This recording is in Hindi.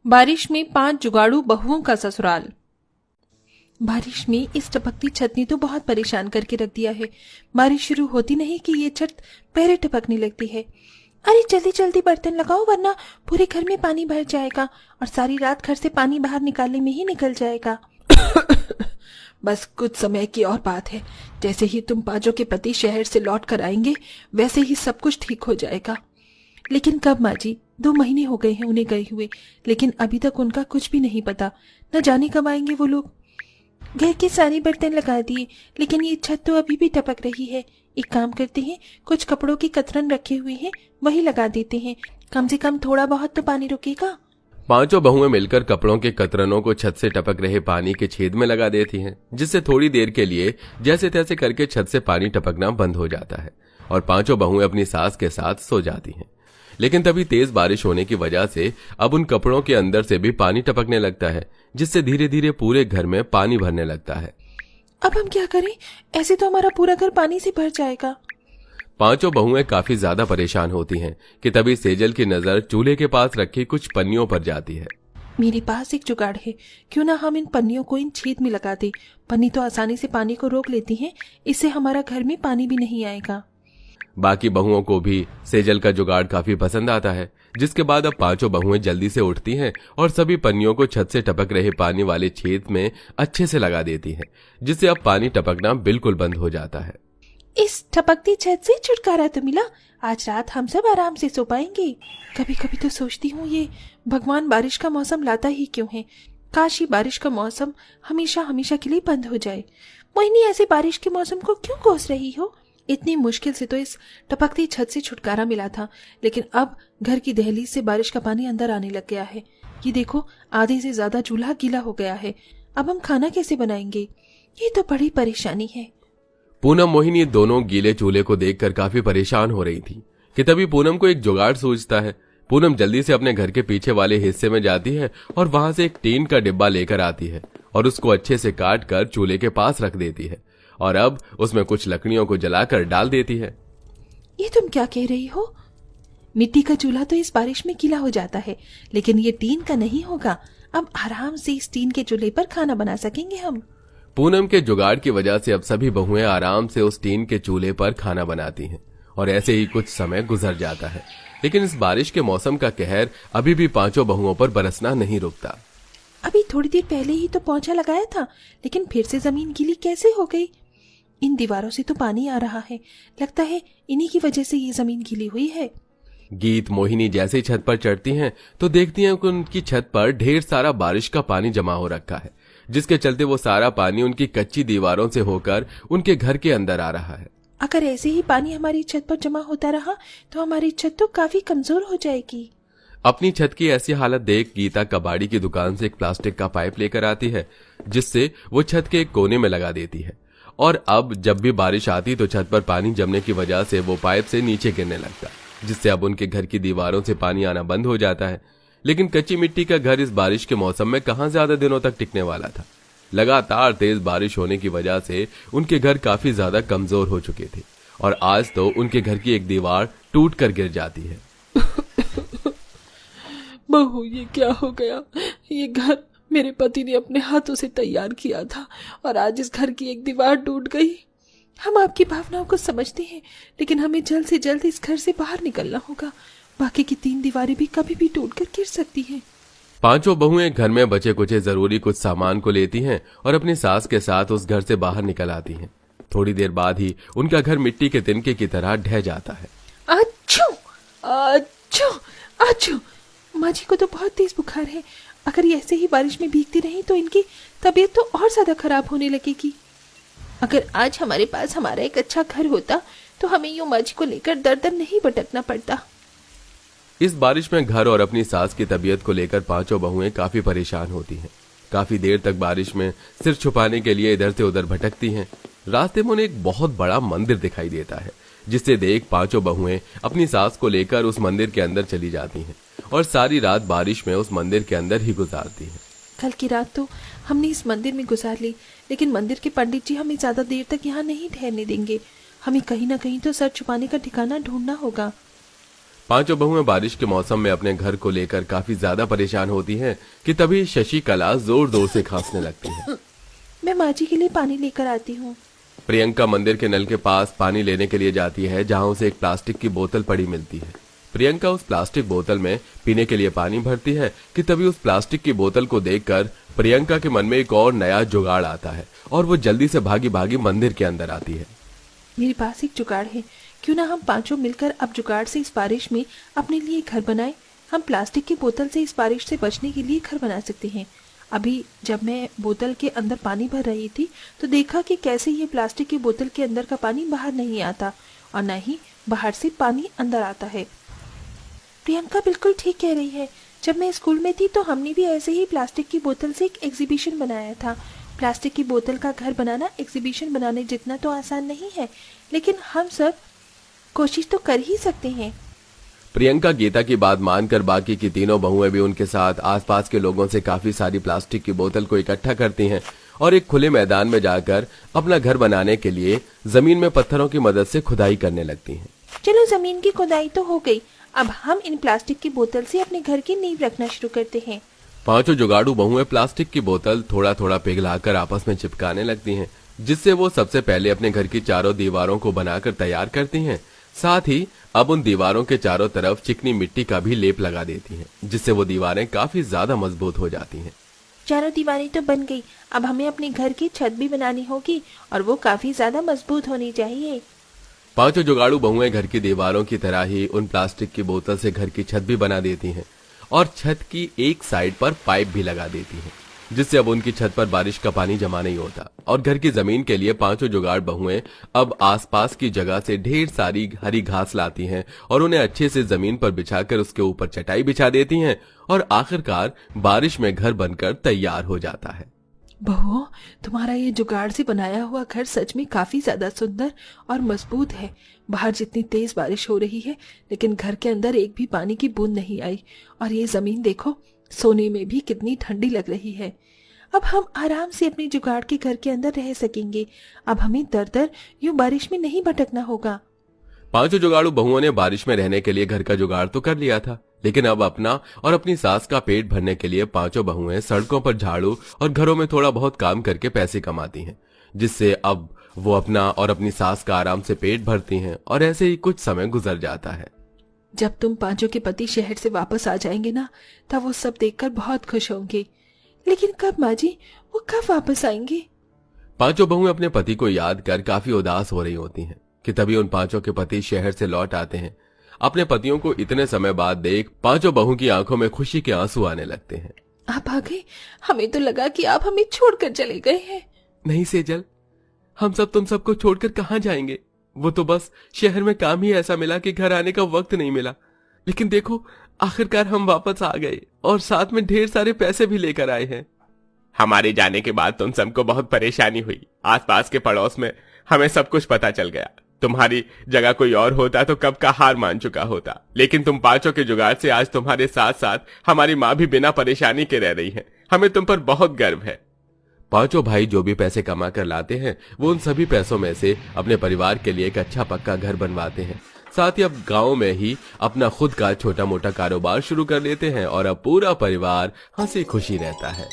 बारिश में 5 जुगाड़ू बहुओं का ससुराल। बारिश में इस टपकती छत ने तो बहुत परेशान करके रख दिया है। बारिश शुरू होती नहीं कि ये छत पैरे टपकने लगती है। अरे जल्दी जल्दी बर्तन लगाओ वरना पूरे घर में पानी भर जाएगा और सारी रात घर से पानी बाहर निकालने में ही निकल जाएगा। बस कुछ समय की और बात है। जैसे ही तुम पाजो के पति शहर से लौट कर आएंगे वैसे ही सब कुछ ठीक हो जाएगा। लेकिन कब माँ जी? 2 महीने हो गए हैं उन्हें गए हुए, लेकिन अभी तक उनका कुछ भी नहीं पता। न जाने कब आएंगे वो लोग। घर के सारे बर्तन लगा दिए लेकिन ये छत तो अभी भी टपक रही है। एक काम करते हैं, कुछ कपड़ों की कतरन रखे हुए हैं वही लगा देते हैं, कम से कम थोड़ा बहुत तो पानी रुकेगा। 5 बहुएं मिलकर कपड़ों के कतरनों को छत से टपक रहे पानी के छेद में लगा देती हैं, जिससे थोड़ी देर के लिए जैसे तैसे करके छत से पानी टपकना बंद हो जाता है और 5 बहुएं अपनी सास के साथ सो जाती हैं। लेकिन तभी तेज बारिश होने की वजह से अब उन कपड़ों के अंदर से भी पानी टपकने लगता है, जिससे धीरे धीरे पूरे घर में पानी भरने लगता है। अब हम क्या करें? ऐसे तो हमारा पूरा घर पानी से भर जाएगा। 5 बहुएं काफी ज्यादा परेशान होती हैं कि तभी सेजल की नजर चूल्हे के पास रखी कुछ पन्नियों पर जाती है। मेरे पास एक जुगाड़ है, क्यों ना हम इन पन्नियों को इन छेद में लगा दें। पन्नी तो आसानी से पानी को रोक लेती हैं, इससे हमारा घर में पानी भी नहीं आएगा। बाकी बहुओं को भी सेजल का जुगाड़ काफी पसंद आता है, जिसके बाद अब 5 बहुएं जल्दी से उठती हैं और सभी पन्नियों को छत से टपक रहे पानी वाले छेद में अच्छे से लगा देती हैं, जिससे अब पानी टपकना बिल्कुल बंद हो जाता है। इस टपकती छत से छुटकारा तो मिला। आज रात हम सब आराम से सो पाएंगे। कभी कभी तो सोचती हूँ ये भगवान बारिश का मौसम लाता ही क्यों है। काश ये बारिश का मौसम हमेशा हमेशा के लिए बंद हो जाए। मोहिनी ऐसे बारिश के मौसम को क्यों कोस रही हो? इतनी मुश्किल से तो इस टपकती छत से छुटकारा मिला था, लेकिन अब घर की दहलीज से बारिश का पानी अंदर आने लग गया है। ये देखो, आधे से ज्यादा चूल्हा गीला हो गया है। अब हम खाना कैसे बनाएंगे? ये तो बड़ी परेशानी है। पूनम मोहिनी दोनों गीले चूल्हे को देखकर काफी परेशान हो रही थी कि तभी पूनम को एक जुगाड़ सूझता है। पूनम जल्दी से अपने घर के पीछे वाले हिस्से में जाती है और वहां से एक टीन का डिब्बा लेकर आती है और उसको अच्छे से काट कर चूल्हे के पास रख देती है और अब उसमें कुछ लकड़ियों को जलाकर डाल देती है। ये तुम क्या कह रही हो? मिट्टी का चूल्हा तो इस बारिश में गीला हो जाता है, लेकिन ये टीन का नहीं होगा। अब आराम से इस टीन के चूल्हे पर खाना बना सकेंगे हम। पूनम के जुगाड़ की वजह से अब सभी बहुएं आराम से उस टीन के चूल्हे पर खाना बनाती हैं और ऐसे ही कुछ समय गुजर जाता है। लेकिन इस बारिश के मौसम का कहर अभी भी 5 बहुओं पर बरसना नहीं रुकता। अभी थोड़ी देर पहले ही तो पोंछा लगाया था, लेकिन फिर से जमीन गीली कैसे हो गई? इन दीवारों से तो पानी आ रहा है, लगता है इन्हीं की वजह से ये जमीन गीली हुई है। गीत मोहिनी जैसे ही छत पर चढ़ती हैं तो देखती हैं कि उनकी छत पर ढेर सारा बारिश का पानी जमा हो रखा है, जिसके चलते वो सारा पानी उनकी कच्ची दीवारों से होकर उनके घर के अंदर आ रहा है। अगर ऐसे ही पानी हमारी छत पर जमा होता रहा तो हमारी छत तो काफी कमजोर हो जाएगी। अपनी छत की ऐसी हालत देख गीता कबाड़ी की दुकान से एक प्लास्टिक का पाइप लेकर आती है, जिससे वो छत के एक कोने में लगा देती है और अब जब भी बारिश आती तो छत पर पानी जमने की वजह से वो पाइप से नीचे गिरने लगता, जिससे अब उनके घर की दीवारों से पानी आना बंद हो जाता है। लेकिन कच्ची मिट्टी का घर इस बारिश के मौसम में कहां ज्यादा दिनों तक टिकने वाला था। लगातार तेज बारिश होने की वजह से उनके घर काफी ज्यादा कमजोर हो चुके थे और आज तो उनके घर की एक दीवार टूट कर गिर जाती है। बहू, ये क्या हो गया? ये घर मेरे पति ने अपने हाथों से तैयार किया था और आज इस घर की एक दीवार टूट गई। हम आपकी भावनाओं को समझते हैं, लेकिन हमें जल्द से जल्द इस घर से बाहर निकलना होगा। बाकी की 3 दीवारें भी कभी भी टूटकर गिर सकती हैं। 5 बहुएं घर में बचे कुचे जरूरी कुछ सामान को लेती हैं और अपनी सास के साथ उस घर से बाहर निकल आती हैं। थोड़ी देर बाद ही उनका घर मिट्टी के तिनके की तरह ढह जाता है। अच्छू अच्छू अच्छू! माँ जी को तो बहुत तेज बुखार है। अगर ये ऐसे ही बारिश में भीगती रही तो इनकी तबीयत तो और ज्यादा खराब होने लगेगी। अगर आज हमारे पास हमारा एक अच्छा घर होता तो हमें यूं माँ जी को लेकर दर दर नहीं भटकना पड़ता। इस बारिश में घर और अपनी सास की तबीयत को लेकर 5 बहुएं काफी परेशान होती हैं। काफी देर तक बारिश में सिर छुपाने के लिए इधर से उधर भटकती हैं। रास्ते में उन्हें एक बहुत बड़ा मंदिर दिखाई देता है, जिससे देख 5 बहुएं अपनी सास को लेकर उस मंदिर के अंदर चली जाती हैं और सारी रात बारिश में उस मंदिर के अंदर ही गुजारती हैं। कल की रात तो हमने इस मंदिर में गुजार ली, लेकिन मंदिर के पंडित जी हमें ज्यादा देर तक यहाँ नहीं ठहरने देंगे। हमें कहीं ना कहीं तो सर छुपाने का ठिकाना ढूंढना होगा। पांचों बहुएं बारिश के मौसम में अपने घर को लेकर काफी ज्यादा परेशान होती हैं कि तभी शशिकला जोर जोर से खांसने लगती है। मैं माँ जी के लिए पानी लेकर आती हूँ। प्रियंका मंदिर के नल के पास पानी लेने के लिए जाती है, जहां उसे एक प्लास्टिक की बोतल पड़ी मिलती है। प्रियंका उस प्लास्टिक बोतल में पीने के लिए पानी भरती है कि तभी उस प्लास्टिक की बोतल को देखकर प्रियंका के मन में एक और नया जुगाड़ आता है और वो जल्दी से भागी भागी मंदिर के अंदर आती है। मेरे पास एक जुगाड़ है, क्यों ना हम पांचों मिलकर अब जुगाड़ से इस बारिश में अपने लिए घर बनाएं। हम प्लास्टिक की बोतल से इस बारिश से बचने के लिए घर बना सकते हैं। अभी जब मैं बोतल के अंदर पानी भर रही थी तो देखा कि कैसे ये प्लास्टिक की बोतल के अंदर का पानी बाहर नहीं आता और न ही बाहर से पानी अंदर आता है। प्रियंका बिल्कुल ठीक कह रही है। जब मैं स्कूल में थी तो हमने भी ऐसे ही प्लास्टिक की बोतल से एक एग्जीबिशन बनाया था। प्लास्टिक की बोतल का घर बनाना एग्जीबिशन बनाने जितना तो आसान नहीं है, लेकिन हम सब कोशिश तो कर ही सकते हैं। प्रियंका गीता की बात मानकर बाकी की तीनों बहुएं भी उनके साथ आसपास के लोगों से काफी सारी प्लास्टिक की बोतल को इकट्ठा करती हैं और एक खुले मैदान में जाकर अपना घर बनाने के लिए जमीन में पत्थरों की मदद से खुदाई करने लगती हैं। चलो, जमीन की खुदाई तो हो गई, अब हम इन प्लास्टिक की बोतल से अपने घर की नींव रखना शुरू करते हैं। पांचों जुगाड़ू बहुएं प्लास्टिक की बोतल थोड़ा थोड़ा पिघलाकर आपस में चिपकाने लगती हैं, जिससे वो सबसे पहले अपने घर की चारों दीवारों को बनाकर तैयार करती हैं। साथ ही अब उन दीवारों के चारों तरफ चिकनी मिट्टी का भी लेप लगा देती हैं, जिससे वो दीवारें काफी ज्यादा मजबूत हो जाती हैं। चारों दीवारें तो बन गई, अब हमें अपने घर की छत भी बनानी होगी और वो काफी ज्यादा मजबूत होनी चाहिए। पांचों जुगाड़ू बहुएं घर की दीवारों की तरह ही उन प्लास्टिक की बोतल से घर की छत भी बना देती हैं और छत की एक साइड पर पाइप भी लगा देती हैं, जिससे अब उनकी छत पर बारिश का पानी जमा नहीं होता। और घर की जमीन के लिए पांचों जुगाड़ बहुएं अब आसपास की जगह से ढेर सारी हरी घास लाती हैं और उन्हें अच्छे से जमीन पर बिछाकर उसके ऊपर चटाई बिछा देती हैं और आखिरकार बारिश में घर बनकर तैयार हो जाता है। बहू, तुम्हारा ये जुगाड़ से बनाया हुआ घर सच में काफी ज्यादा सुंदर और मजबूत है। बाहर जितनी तेज बारिश हो रही है, लेकिन घर के अंदर एक भी पानी की बूंद नहीं आई और ये जमीन देखो, सोने में भी कितनी ठंडी लग रही है। अब हम आराम से अपने जुगाड़ के घर के अंदर रह सकेंगे। अब हमें दर दर यूं बारिश में नहीं भटकना होगा। पांचों जुगाड़ू बहुओं ने बारिश में रहने के लिए घर का जुगाड़ तो कर लिया था, लेकिन अब अपना और अपनी सास का पेट भरने के लिए पांचों बहुएं सड़कों पर झाड़ू और घरों में थोड़ा बहुत काम करके पैसे कमाती हैं, जिससे अब वो अपना और अपनी सास का आराम से पेट भरती हैं और ऐसे ही कुछ समय गुजर जाता है। जब तुम पांचों के पति शहर से वापस आ जाएंगे ना, तब वो सब देखकर बहुत खुश होंगे। लेकिन कब माँ जी, वो कब वापस आएंगे? पांचों बहुएं अपने पति को याद कर काफी उदास हो रही होती हैं कि तभी उन पांचों के पति शहर से लौट आते हैं। अपने पतियों को इतने समय बाद देख पांचों बहू की आंखों में खुशी के आंसू आने लगते हैं। आप आ गए? हमें तो लगा कि आप हमें छोड़कर चले गए हैं। नहीं सेजल, हम सब तुम सबको छोड़कर कहाँ जाएंगे। वो तो बस शहर में काम ही ऐसा मिला कि घर आने का वक्त नहीं मिला। लेकिन देखो, आखिरकार हम वापस आ गए और साथ में ढेर सारे पैसे भी लेकर आए हैं। हमारे जाने के बाद तुम सबको बहुत परेशानी हुई। आसपास के पड़ोस में हमें सब कुछ पता चल गया। तुम्हारी जगह कोई और होता तो कब का हार मान चुका होता। लेकिन तुम पांचों के जुगाड़ से आज तुम्हारे साथ साथ हमारी माँ भी बिना परेशानी के रह रही है। हमें तुम पर बहुत गर्व है। पांचों भाई जो भी पैसे कमा कर लाते हैं, वो उन सभी पैसों में से अपने परिवार के लिए एक अच्छा पक्का घर बनवाते हैं। साथ ही अब गांव में ही अपना खुद का छोटा मोटा कारोबार शुरू कर लेते हैं और अब पूरा परिवार हंसी खुशी रहता है।